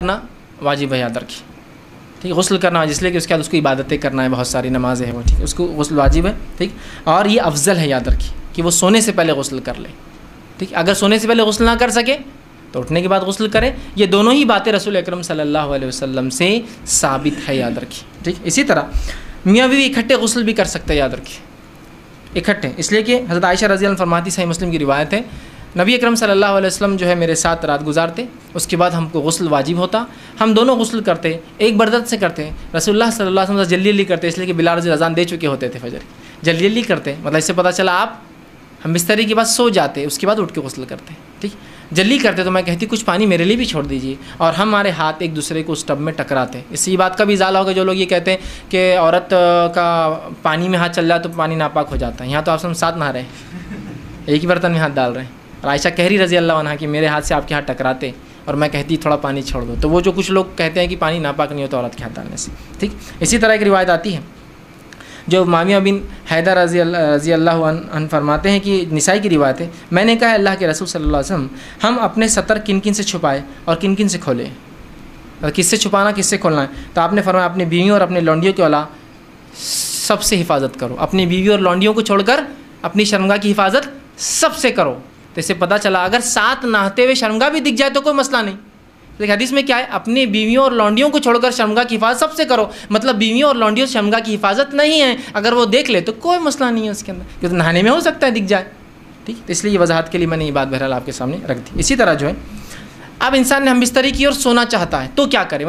کرنا واجب ہے، یاد رکھیے، ٹھیک، غسل کرنا اس لیے کہ اس کے بعد اس کو عبادتیں کرنا ہے، بہت ساری نمازیں ہیں وہ، ٹھیک، اس کو غسل واجب ہے، ٹھیک، اور یہ افضل ہے، یاد رکھیے کہ وہ سونے سے پہلے غسل کر لے، ٹھیک، اگر سونے سے پہلے غسل نہ کر سکے تو اٹھنے کے بعد غسل کرے۔ یہ دونوں ہی باتیں رسول اکرم صلی اللہ علیہ وسلم سے ثابت ہے، یاد رکھیے، ٹھیک۔ اسی طرح میاں بیوی اکٹھے غسل بھی کر سکتے ہیں، یاد رکھیے، اکٹھے، اس لیے کہ حضرت عائشہ رضی اللہ عنہا فرماتی، صحیح مسلم کی روایت ہے، نبی اکرم صلی اللہ علیہ وسلم جو ہے میرے ساتھ رات گزارتے، اس کے بعد ہم کو غسل واجب ہوتا، ہم دونوں غسل کرتے، ایک بردت سے کرتے، رسول اللہ صلی اللہ علیہ وسلم جلدی جلدی کرتے، اس لیے کہ بلال رضی اللہ عنہ اذان دے چکے ہوتے تھے فجر، جلدی جلدی کرتے، مطلب اس سے پتہ چلا آپ ہم بستری کے بعد سو جاتے، اس کے بعد اٹھ کے غسل کرتے، ٹھیک، جلدی کرتے تو میں کہتی کچھ پانی میرے لیے بھی چھوڑ دیجیے، اور ہمارے ہاتھ ایک دوسرے کو اس ٹب میں ٹکراتے۔ اس سے یہ بات کا بھی ازالہ ہوگا جو لوگ یہ کہتے ہیں کہ عورت کا پانی میں ہاتھ چل جائے تو پانی ناپاک ہو جاتا ہے، یہاں تو آپ سب ساتھ نہا رہے ہیں، ایک ہی برتن میں ہاتھ ڈال رہے ہیں، اور عائشہ کہہ رہی رضی اللہ عنہا کہ میرے ہاتھ سے آپ کے ہاتھ ٹکراتے اور میں کہتی تھوڑا پانی چھوڑ دو، تو وہ جو کچھ لوگ کہتے ہیں کہ پانی ناپاک نہیں ہوتا عورت کے ہاتھ ڈالنے سے، ٹھیک۔ اسی طرح ایک روایت آتی ہے جو معاویہ بن حیدر رضی اللہ عنہ فرماتے ہیں کہ نسائی کی روایت ہے، میں نے کہا اللہ کے رسول صلی اللہ علیہ وسلم ہم اپنے ستر کن کن سے چھپائے اور کن کن سے کھولے، کس سے چھپانا کس سے کھولنا ہے؟ تو آپ نے فرمایا اپنی بیویوں اور اپنے لونڈیوں کے علاوہ سب سے حفاظت کرو، اپنی بیوی اور لونڈیوں کو چھوڑ کر اپنی شرمگاہ کی حفاظت سب سے کرو۔ تو اس سے پتہ چلا اگر ساتھ نہاتے ہوئے شرمگاہ بھی دکھ جائے تو کوئی مسئلہ نہیں، لیکن حدیث میں کیا ہے، اپنی بیویوں اور لونڈیوں کو چھوڑ کر شرمگاہ کی حفاظت سب سے کرو، مطلب بیویوں اور لونڈیوں سے شرمگاہ کی حفاظت نہیں ہے، اگر وہ دیکھ لے تو کوئی مسئلہ نہیں ہے اس کے اندر، کیونکہ نہانے میں ہو سکتا ہے دکھ جائے، ٹھیک، تو اس لیے یہ وضاحت کے لیے میں نے یہ بات بہرحال آپ کے سامنے رکھ دی۔ اسی طرح جو ہے اب انسان نے ہم بستری کی اور سونا چاہتا ہے تو کیا کرے؟